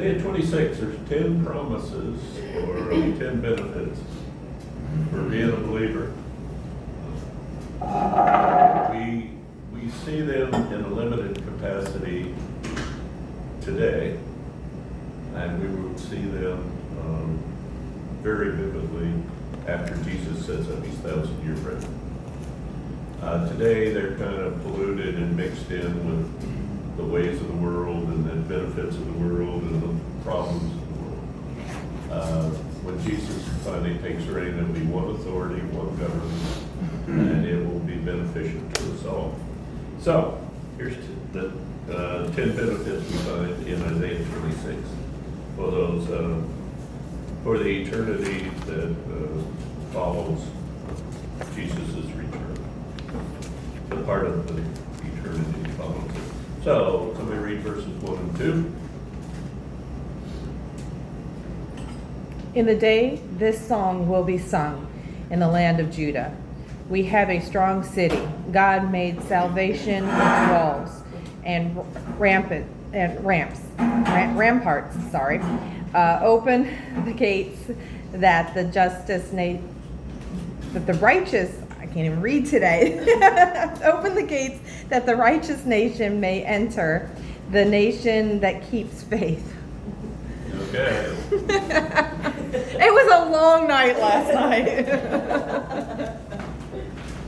Day 26, there's 10 promises or 10 benefits for being a believer. We see them in a limited capacity today, and we will see them very vividly after Jesus sets up his 1,000-year reign. Today, they're kind of polluted and mixed in with the ways of the world and the benefits of the world and the problems of the world. When Jesus finally takes reign, there'll be one authority, one government, and it will be beneficial to us all. So, here's the 10 benefits we find in Isaiah 26 for those, for the eternity that follows Jesus' return. The part of the eternity follows it. So, somebody read verses 1 and 2. In the day this song will be sung in the land of Judah. We have a strong city. God made salvation its walls and ramparts. Open the gates that the righteous. I can't even read today. Open the gates that the righteous nation may enter, the nation that keeps faith. Okay. It was a long night last night.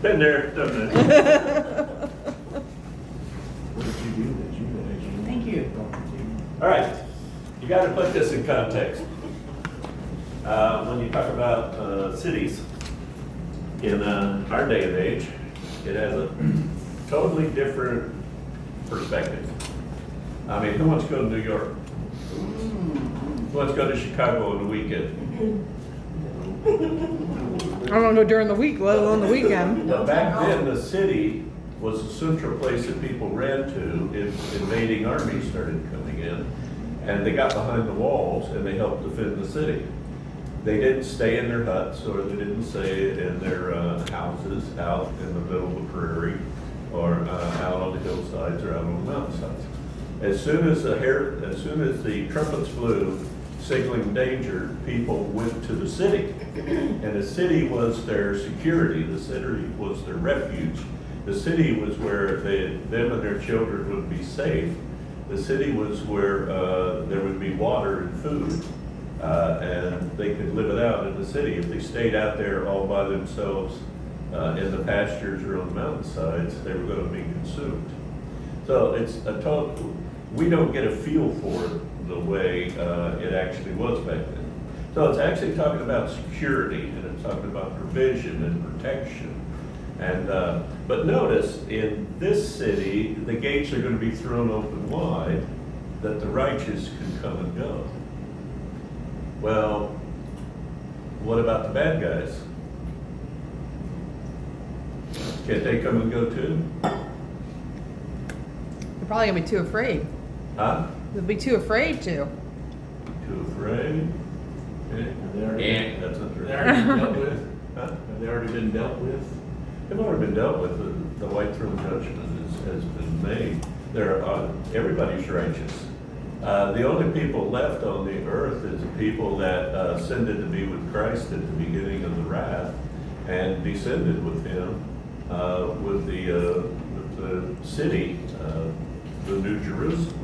Been there, done that. What did you do that you guys? Thank you. All right, you got to put this in context. When you talk about cities in our day and age, it has a totally different perspective. I mean, who wants to go to New York? Who wants to go to Chicago on the weekend? I don't know during the week, let alone the weekend. Well, back then, the city was the central place that people ran to if invading armies started coming in. And they got behind the walls and they helped defend the city. They didn't stay in their huts, or they didn't stay in their houses out in the middle of the prairie or out on the hillsides or out on the mountainsides. As soon as the trumpets blew, signaling danger, people went to the city. And the city was their security. The city was their refuge. The city was where them and their children would be safe. The city was where there would be water and food, and they could live it out in the city. If they stayed out there all by themselves in the pastures or on the mountainsides, they were going to be consumed. So it's a total, we don't get a feel for it the way it actually was back then. So it's actually talking about security, and it's talking about provision and protection. And but notice, in this city, the gates are going to be thrown open wide, that the righteous can come and go. Well, what about the bad guys? Can't they come and go too? They're probably gonna be too afraid. Huh? They'll be too afraid to. Too afraid? Have they already, Yeah, that's not they true. already been dealt with? Huh? Have they already been dealt with? They've already been dealt with. The white throne judgment has been made. Everybody's righteous. The only people left on the earth is the people that ascended to be with Christ at the beginning of the wrath and descended with him with the city, the New Jerusalem.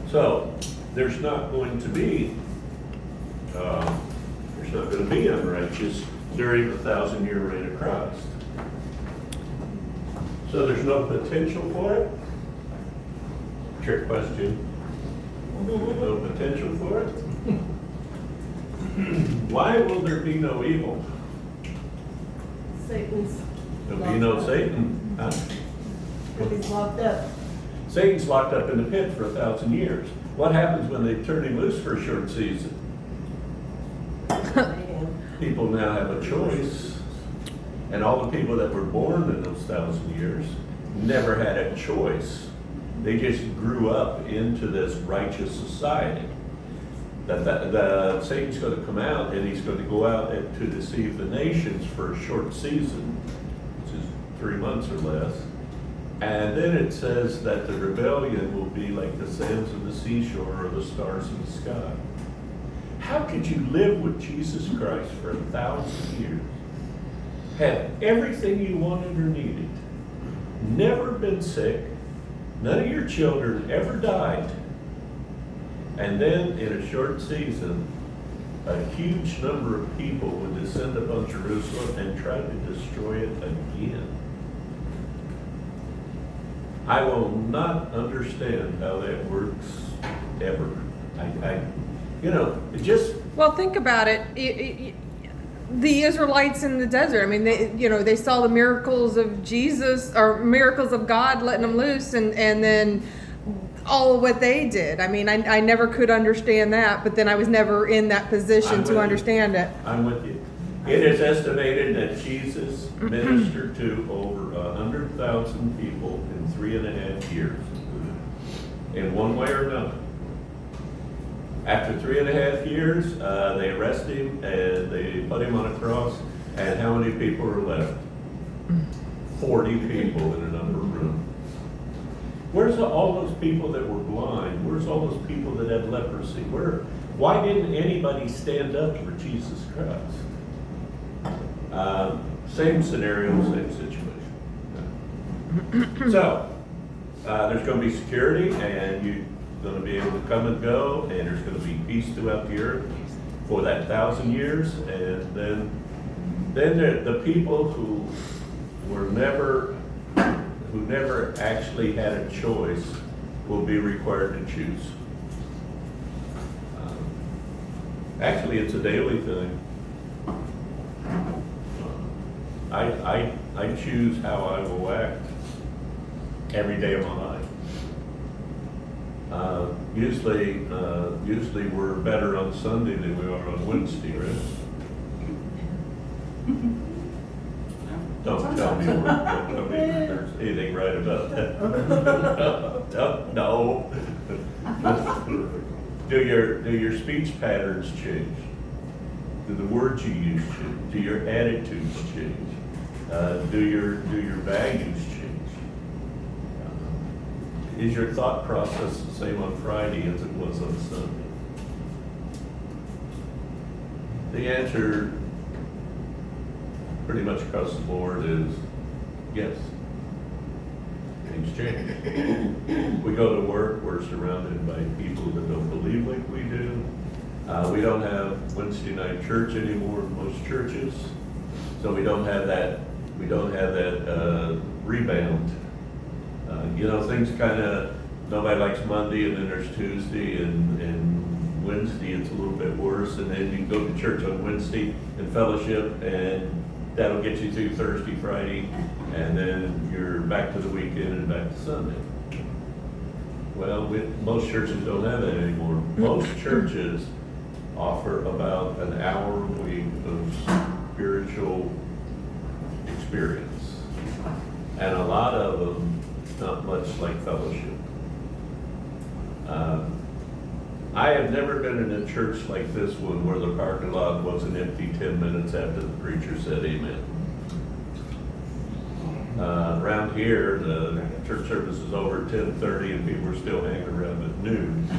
So there's not going to be unrighteous during the 1,000-year reign of Christ. So there's no potential for it? Trick question. No potential for it? Why will there be no evil? Satan's There'll be no Satan. Huh? he's locked up. Satan's locked up in the pit for 1,000 years. What happens when they turn him loose for a short season? People now have a choice. And all the people that were born in those 1,000 years never had a choice. They just grew up into this righteous society. That Satan's going to come out and he's going to go out to deceive the nations for a short season, which is 3 months or less. And then it says that the rebellion will be like the sands of the seashore or the stars in the sky. How could you live with Jesus Christ for 1,000 years? Had everything you wanted or needed. Never been sick. None of your children ever died. And then in a short season, a huge number of people would descend upon Jerusalem and try to destroy it again. I will not understand how that works ever. It just, Well, think about it. The Israelites in the desert. I mean, they saw the miracles of Jesus or miracles of God letting them loose, and then all of what they did. I mean, I never could understand that, but then I was never in that position to understand it. I'm with you. It is estimated that Jesus ministered to over 100,000 people in 3.5 years, in one way or another. After 3.5 years, they arrest him and they put him on a cross. And how many people are left? 40 people in an upper room. Where's all those people that were blind? Where's all those people that had leprosy? Why didn't anybody stand up for Jesus Christ? Same scenario, same situation. So, there's going to be security, and you're going to be able to come and go, and there's going to be peace throughout the earth for that 1,000 years, and then the people who never actually had a choice will be required to choose. Actually, it's a daily thing. I choose how I will act every day of my life. Usually we're better on Sunday than we are on Wednesday, right? Don't tell me there's anything right about that. No. Do your speech patterns change? Do the words you use change? Do your attitudes change? Do your values change? Is your thought process the same on Friday as it was on Sunday? The answer pretty much across the board is yes. Things change. We go to work, we're surrounded by people that don't believe like we do. We don't have Wednesday night church anymore in most churches, so we don't have that rebound. Things kind of, nobody likes Monday, and then there's Tuesday, and Wednesday it's a little bit worse, and then you go to church on Wednesday and fellowship, and that'll get you through Thursday, Friday, and then you're back to the weekend and back to Sunday. Well, most churches don't have that anymore. Most churches offer about an hour a week of spiritual experience. And a lot of them, not much like fellowship. I have never been in a church like this one where the parking lot wasn't empty 10 minutes after the preacher said amen. Around here, the church service is over at 10:30 and people are still hanging around at noon.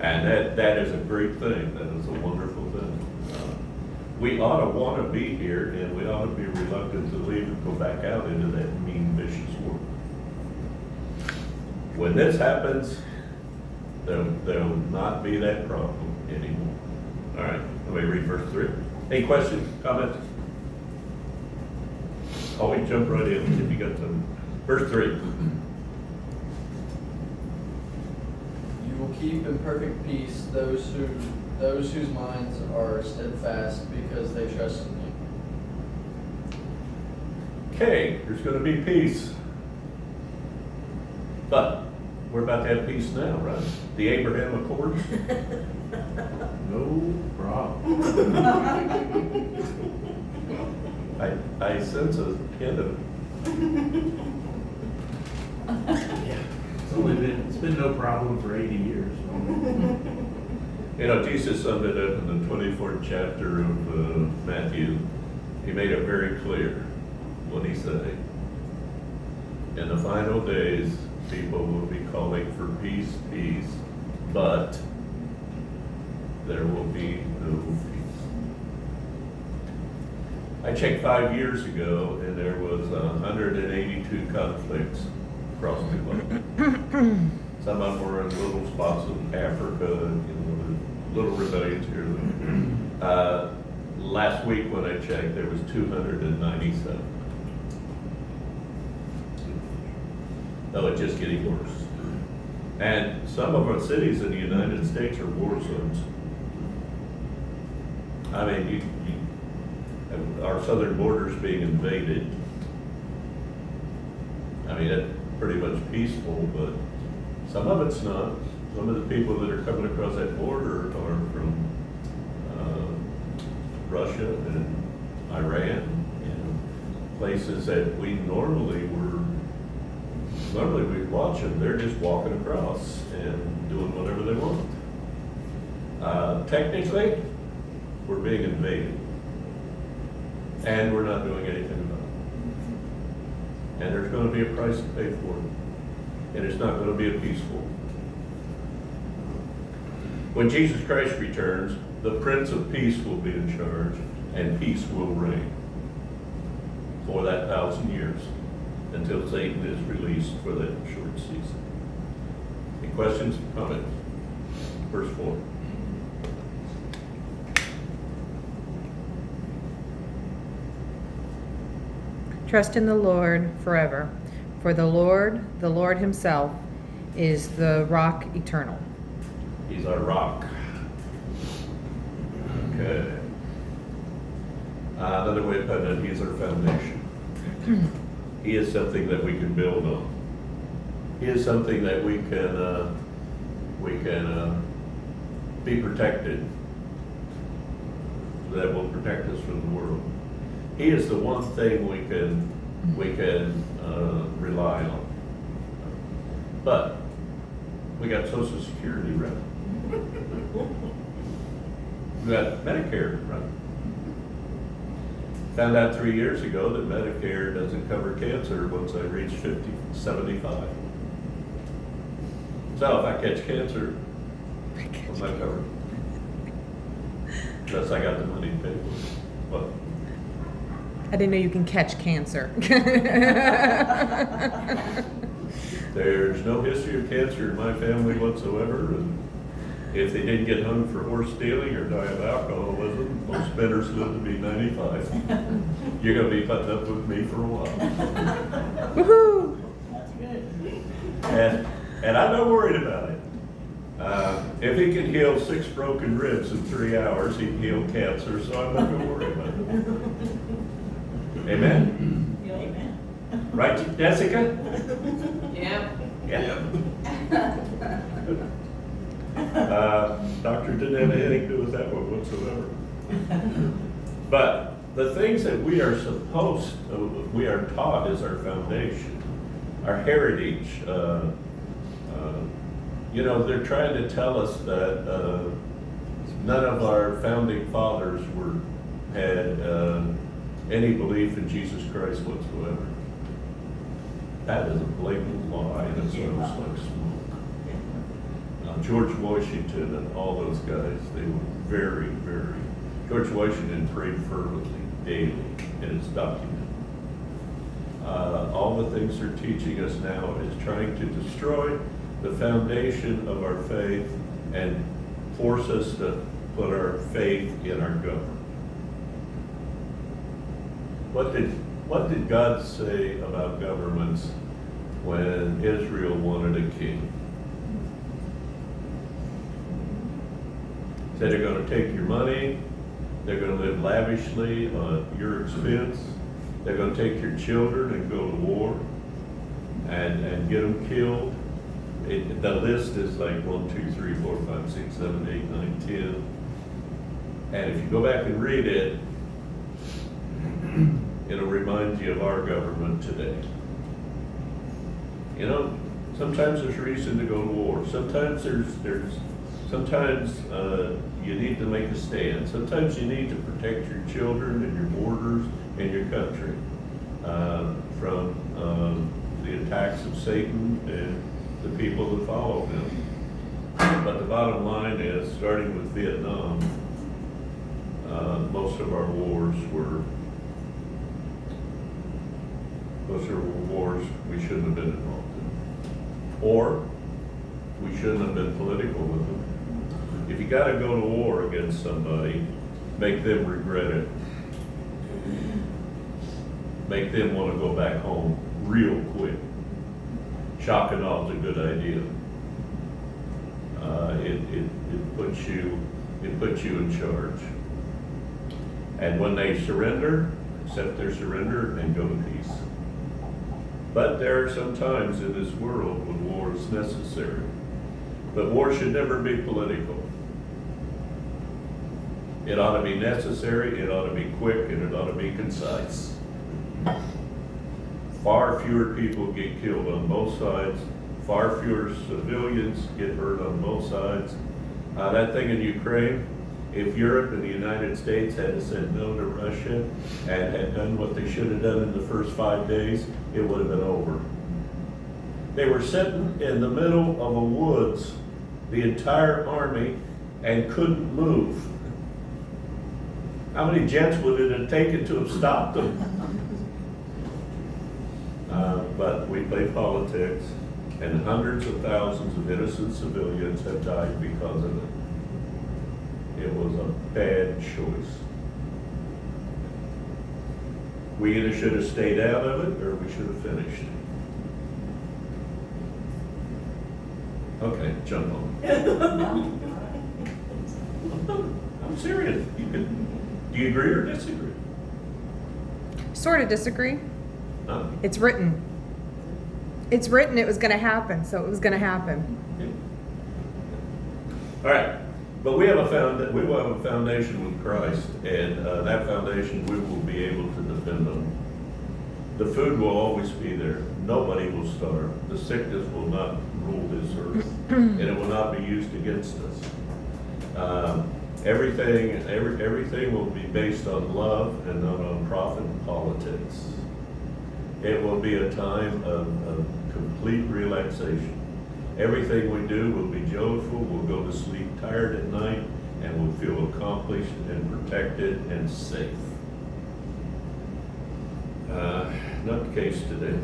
And that is a great thing. That is a wonderful thing. We ought to want to be here, and we ought to be reluctant to leave and go back out into that mean, vicious world. When this happens, there'll not be that problem anymore. All right, let me read verse 3. Any questions, comments? Always jump right in if you got some. Verse 3. You will keep in perfect peace those whose minds are steadfast because they trust in you. Okay, there's going to be peace. But we're about to have peace now, right? The Abraham Accords. No problem. I sense a hint of It's been no problem for 80 years. Jesus summed it up in the 24th chapter of Matthew. He made it very clear what he said. In the final days, people will be calling for peace, peace, but there will be no peace. I checked 5 years ago, and there was 182 conflicts across the globe. Some of them were in little spots of Africa, little rebellions here. Last week when I checked, there was 297. Oh, it's just getting worse. And some of our cities in the United States are war zones. I mean, our southern border's being invaded. I mean, it's pretty much peaceful, but some of it's not. Some of the people that are coming across that border are from Russia and Iran, and places that we normally we'd watch them. They're just walking across and doing whatever they want. Technically, we're being invaded, and we're not doing anything about it. And there's going to be a price to pay for it, and it's not going to be a peaceful. When Jesus Christ returns, the Prince of Peace will be in charge, and peace will reign for that 1,000 years until Satan is released for that short season. Any questions, comments? Verse 4. Trust in the Lord forever, for the Lord himself, is the rock eternal. He's our rock. Okay. Another way of putting it, he's our foundation. He is something that we can build on. He is something that we can be protected, that will protect us from the world. He is the one thing we can rely on. But we got Social Security, right? We got Medicare, right? Found out 3 years ago that Medicare doesn't cover cancer once I reach 75. So if I catch cancer, I'm not covered. Unless I got the money to pay for it. What? I didn't know you can catch cancer. There's no history of cancer in my family whatsoever, and if they didn't get hung for horse stealing or die of alcoholism, most spinners live to be 95. You're gonna be putting up with me for a while. Woohoo! That's good. And I'm not worried about it. If he can heal 6 broken ribs in 3 hours, he can heal cancer, so I'm not gonna worry about it. Amen? Amen. Right, Jessica? Yeah. Yeah. Doctor didn't have anything to do with that one whatsoever. But the things that we are we are taught is our foundation, our heritage. They're trying to tell us that none of our founding fathers had any belief in Jesus Christ whatsoever. That is a blatant lie, and it smells like smoke. George Washington and all those guys, they were very, very. George Washington prayed fervently daily, and it's documented. All the things they're teaching us now is trying to destroy the foundation of our faith and force us to put our faith in our government. What did God say about governments when Israel wanted a king? He said they're going to take your money, they're going to live lavishly on your expense, they're going to take your children and go to war and get them killed. The list is like 1, 2, 3, 4, 5, 6, 7, 8, 9, 10. And if you go back and read it, it'll remind you of our government today. Sometimes there's reason to go to war. Sometimes you need to make a stand. Sometimes you need to protect your children and your borders and your country from the the attacks of Satan and the people that follow him. But the bottom line is, starting with Vietnam, most of our wars we shouldn't have been involved in. Or we shouldn't have been political with them. If you gotta go to war against somebody, make them regret it. Make them wanna go back home real quick. Shock and awe is a good idea. It puts you in charge. And when they surrender, accept their surrender and go to peace. But there are some times in this world when war is necessary. But war should never be political. It ought to be necessary, it ought to be quick, and it ought to be concise. Far fewer people get killed on both sides. Far fewer civilians get hurt on both sides. That thing in Ukraine, if Europe and the United States had said no to Russia and had done what they should have done in the first 5 days, it would have been over. They were sitting in the middle of a woods, the entire army, and couldn't move. How many jets would it have taken to have stopped them? But we play politics, and hundreds of thousands of innocent civilians have died because of it. It was a bad choice. We either should have stayed out of it or we should have finished. Okay, jump on. I'm serious. Do you agree or disagree? Sort of disagree. Huh? It's written. It's written it was going to happen, so it was going to happen. All right, but we will have a foundation with Christ, and that foundation we will be able to depend on. The food will always be there. Nobody will starve. The sickness will not rule this earth, and it will not be used against us. Everything will be based on love and not on profit and politics. It will be a time of complete relaxation. Everything we do will be joyful. We'll go to sleep tired at night, and we'll feel accomplished and protected and safe. Not the case today.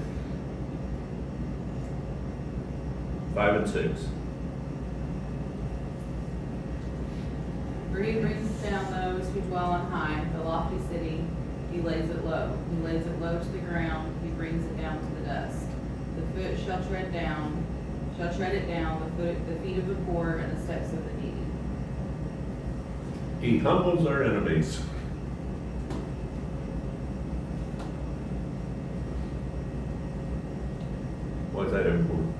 5 and 6. For he brings down those who dwell on high, the lofty city, he lays it low. He lays it low to the ground, he brings it down to the dust. The foot shall tread it down, the feet of the poor and the steps of the needy. He humbles our enemies. Why is that important?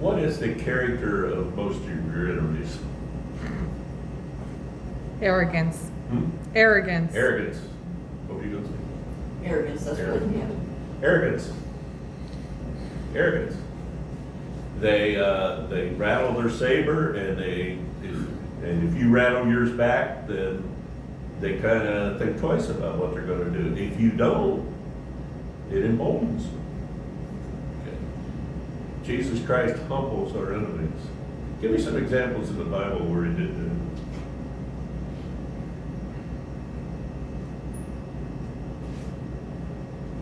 What is the character of most of your enemies? Arrogance. Hmm? Arrogance. Arrogance. What were you going to say? Arrogance, that's what, yeah. Arrogance. Arrogance. They rattle their saber, and if you rattle yours back, then they kind of think twice about what they're going to do. If you don't, it emboldens them. Okay. Jesus Christ humbles our enemies. Give me some examples in the Bible where he did that.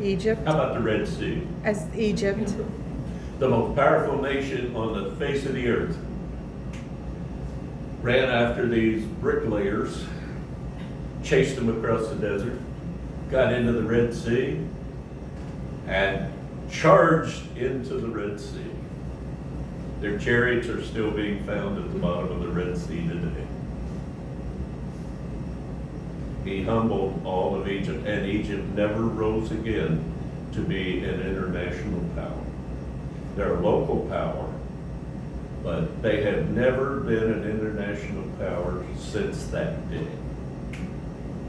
Egypt. How about the Red Sea? As Egypt. The most powerful nation on the face of the earth ran after these bricklayers, chased them across the desert, got into the Red Sea, and charged into the Red Sea. Their chariots are still being found at the bottom of the Red Sea today. He humbled all of Egypt, and Egypt never rose again to be an international power. They're a local power, but they have never been an international power since that day.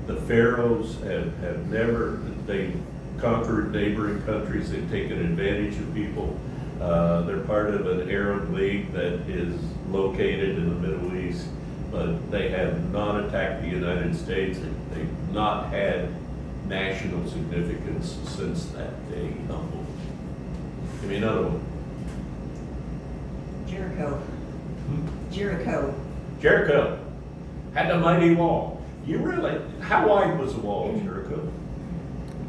The pharaohs have never, they conquered neighboring countries, they've taken advantage of people. They're part of an Arab League that is located in the Middle East, but they have not attacked the United States. They've not had national significance since that day. He humbled. Give me another one. Jericho. Jericho. Jericho had a mighty wall. You really, how wide was the wall of Jericho?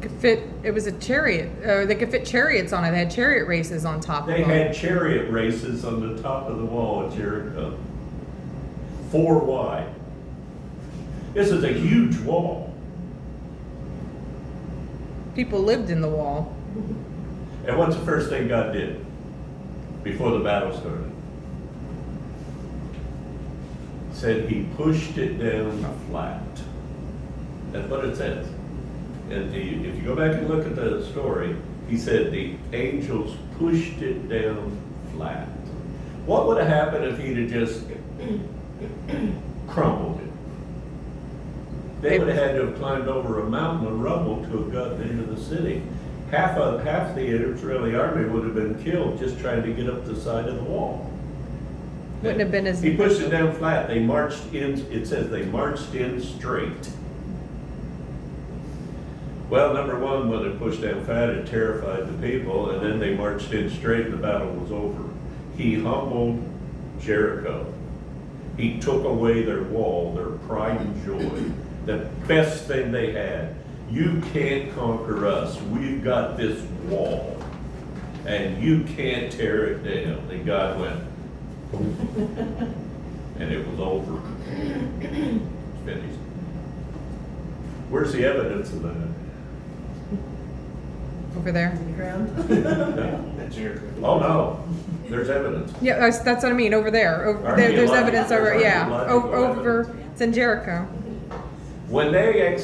Could fit, it was a chariot, they could fit chariots on it. They had chariot races on top of They them. had chariot races on the top of the wall of Jericho. 4 wide. This is a huge wall. People lived in the wall. And what's the first thing God did before the battle started? Said he pushed it down flat. That's what it says. And if you go back and look at the story, he said the angels pushed it down flat. What would have happened if he'd have just crumbled it? They would have had to have climbed over a mountain of rubble to have gotten into the city. Half the Israeli army would have been killed just trying to get up the side of the wall. Wouldn't have been as. He pushed it down flat. They marched in, it says they marched in straight. Well, number one, when it pushed down flat, it terrified the people, and then they marched in straight and the battle was over. He humbled Jericho. He took away their wall, their pride and joy, the best thing they had. You can't conquer us. We've got this wall, and you can't tear it down. And God went, and it was over. It's finished. Where's the evidence of that? Over there. On the ground. At Jericho. Oh, no, there's evidence. Yeah, that's what I mean, over there. There's evidence over, yeah, over, it's in Jericho. When they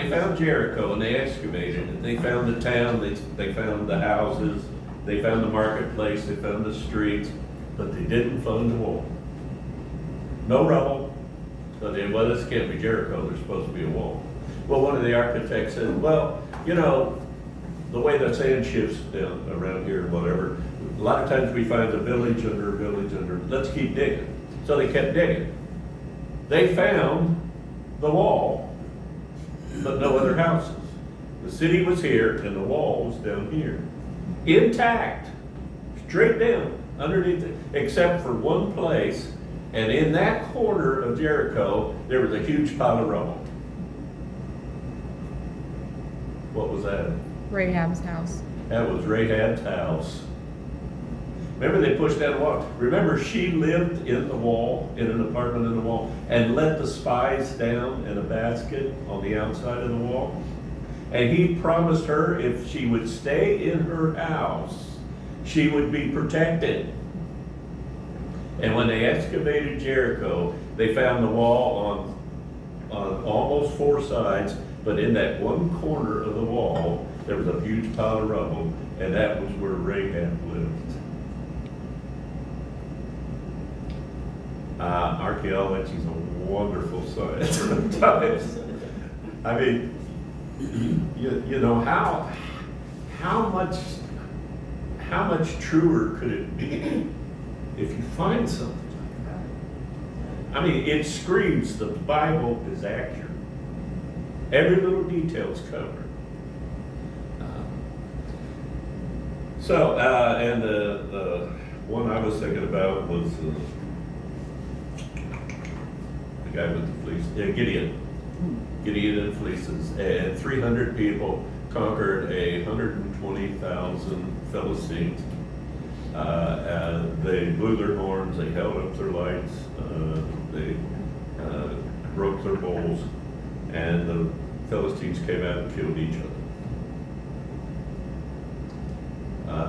found Jericho and they excavated it, they found the town, they found the houses, they found the marketplace, they found the streets, but they didn't find the wall. No rubble. So they, well, this can't be Jericho, there's supposed to be a wall. Well, one of the architects said, well, you know, the way the sand shifts down around here, whatever, a lot of times we find a village under a village under, let's keep digging. So they kept digging. They found the wall, but no other houses. The city was here and the wall was down here. Intact, straight down, underneath it, except for one place. And in that corner of Jericho, there was a huge pile of rubble. What was that? Rahab's house. That was Rahab's house. Remember they pushed down the wall. Remember she lived in the wall, in an apartment in the wall, and let the spies down in a basket on the outside of the wall. And he promised her if she would stay in her house, she would be protected. And when they excavated Jericho, they found the wall on almost 4 sides, but in that one corner of the wall, there was a huge pile of rubble, and that was where Rahab lived. Archaeology is a wonderful science sometimes. I mean, you know, how much truer could it be if you find something like that? I mean, it screams the Bible is accurate. Every little detail is covered. And the one I was thinking about was the guy with the fleece, Gideon. Gideon and fleeces. And 300 people conquered 120,000 Philistines. They blew their horns, they held up their lights, they broke their bowls, and the Philistines came out and killed each other.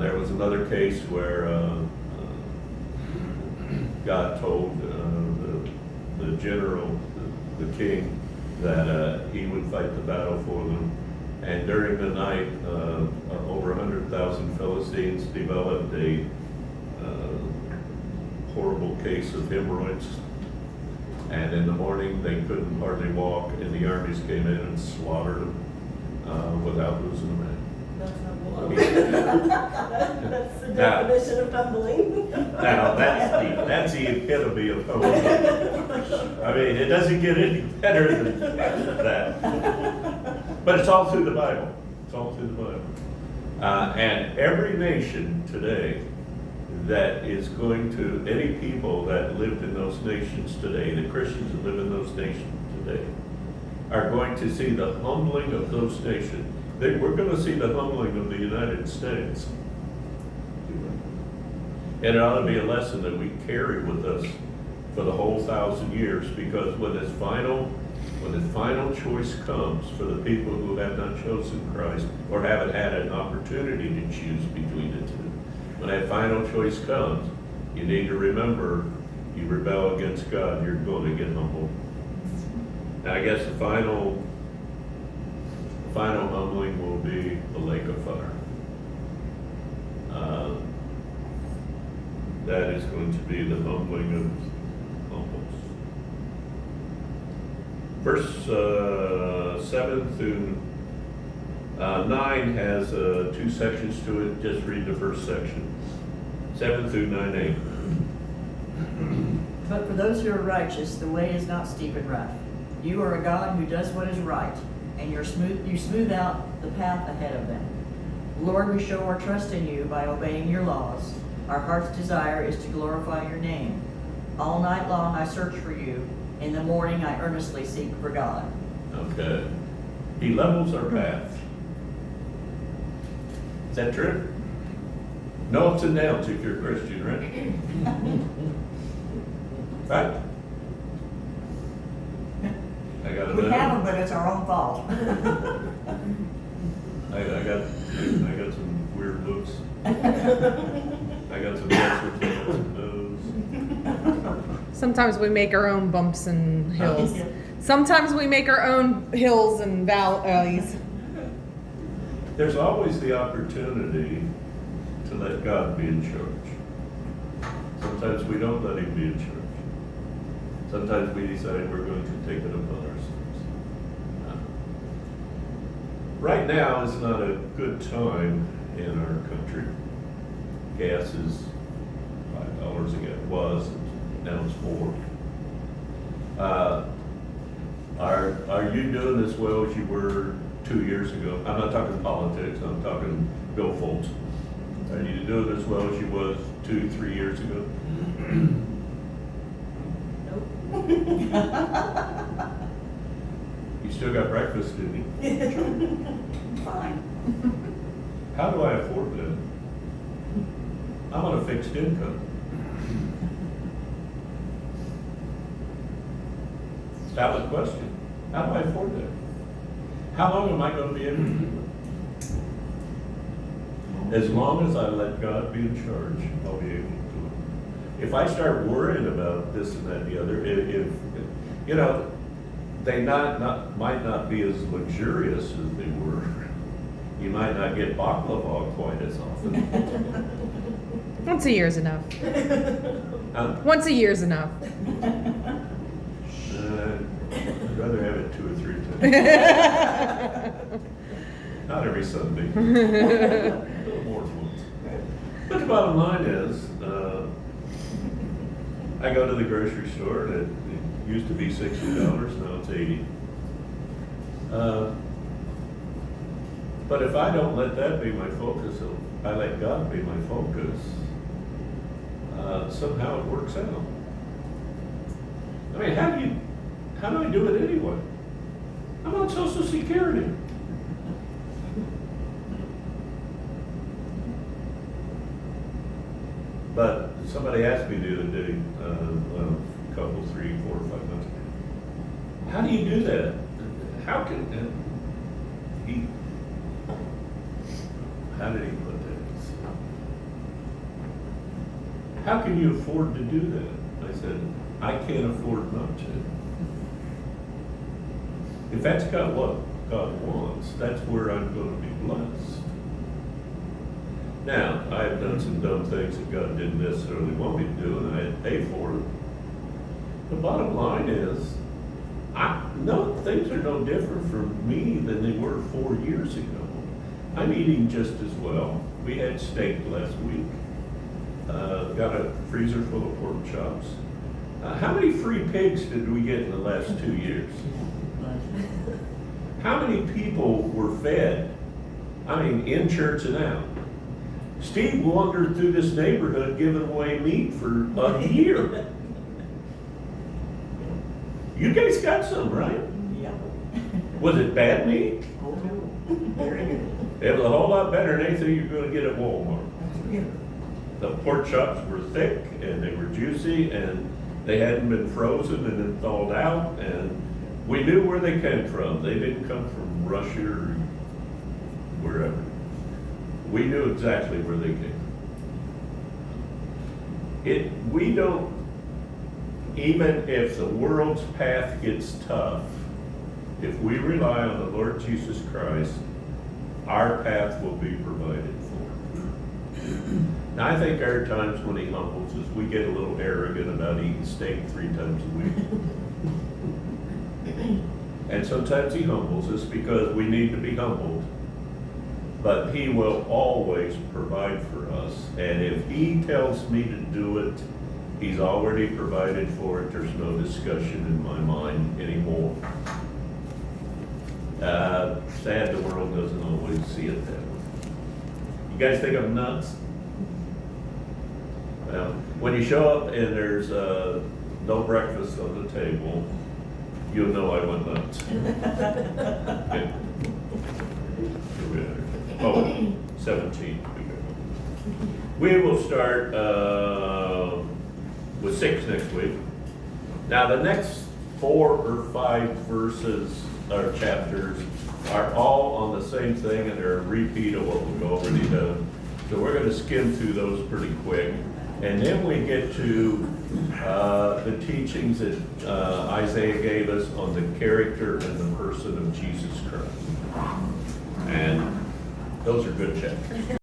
There was another case where God told the general, the king, that he would fight the battle for them. And during the night, over 100,000 Philistines developed a horrible case of hemorrhoids. And in the morning, they couldn't hardly walk, and the armies came in and slaughtered them without losing a man. That's not That's the Now- definition of humbling. Now, that's the epitome of hope. I mean, it doesn't get any better than that. But it's all through the Bible. It's all through the Bible. And every nation today that is going to, any people that lived in those nations today, the Christians that live in those nations today, are going to see the humbling of those nations. We're going to see the humbling of the United States. And it ought to be a lesson that we carry with us for the whole 1,000 years, because when this final choice comes for the people who have not chosen Christ or haven't had an opportunity to choose between the two, when that final choice comes, you need to remember, you rebel against God, you're going to get humbled. And I guess the final humbling will be the lake of fire. That is going to be the humbling of humbles. Verse 7 through 9 has 2 sections to it. Just read the first section. 7 through 9a. But for those who are righteous, the way is not steep and rough. You are a God who does what is right, and you smooth out the path ahead of them. Lord, we show our trust in you by obeying your laws. Our heart's desire is to glorify your name. All night long I search for you. In the morning I earnestly seek for God. Okay. He levels our path. Is that true? No ups and downs if you're a Christian, right? Right? I got We another. have them, but it's our own fault. I got some weird looks. I got some yeses, I got some no's. Sometimes we make our own bumps and hills. Yeah. Sometimes we make our own hills and valleys. There's always the opportunity to let God be in charge. Sometimes we don't let him be in charge. Sometimes we decide we're going to take it upon ourselves. Right now is not a good time in our country. Gas is $5 again, was, now it's $4. Are you doing as well as you were 2 years ago? I'm not talking politics, I'm talking Bill Foltz. Are you doing as well as you was 2-3 years ago? You still got breakfast, didn't you? Fine. How do I afford that? I'm on a fixed income. Valid question. How do I afford that? How long am I going to be able to do it? As long as I let God be in charge, I'll be able to do it. If I start worrying about this and that and the other, if you know, they might not be as luxurious as they were. You might not get baklava quite as often. Once a year is enough. Huh? Once a year is enough. I'd rather have it 2 or 3 times. Not every Sunday. A little more than once. But the bottom line is, I go to the grocery store and it used to be $60, now it's $80. But if I don't let that be my focus, if I let God be my focus, somehow it works out. I mean, how do I do it anyway? I'm on Social Security. But somebody asked me the other day, a couple, 3, 4, 5 months ago, how do you do that? How did he put that? How can you afford to do that? I said, I can't afford not to. If that's what God wants, that's where I'm going to be blessed. Now, I have done some dumb things that God didn't necessarily want me to do, and I had to pay for it. The bottom line is, things are no different for me than they were 4 years ago. I'm eating just as well. We had steak last week. Got a freezer full of pork chops. How many free pigs did we get in the last 2 years? How many people were fed? I mean, in church and out. Steve wandered through this neighborhood giving away meat for a year. You guys got some, right? Yep. Was it bad meat? Oh, no. Very good. It was a whole lot better than anything you're gonna get at Walmart. Yeah. The pork chops were thick and they were juicy and they hadn't been frozen and then thawed out, and we knew where they came from. They didn't come from Russia or wherever. We knew exactly where they came from. We don't, even if the world's path gets tough, if we rely on the Lord Jesus Christ, our path will be provided for. Now, I think there are times when he humbles us, we get a little arrogant about eating steak 3 times a week. And sometimes he humbles us because we need to be humbled. But he will always provide for us. And if he tells me to do it, he's already provided for it. There's no discussion in my mind anymore. Sad the world doesn't always see it that way. You guys think I'm nuts? Well, when you show up and there's no breakfast on the table, you'll know I went nuts. Okay. Oh, 17. We will start with 6 next week. Now, the next 4 or 5 verses or chapters are all on the same thing, and they're a repeat of what we've already done. So we're going to skim through those pretty quick. And then we get to the teachings that Isaiah gave us on the character and the person of Jesus Christ. And those are good chapters.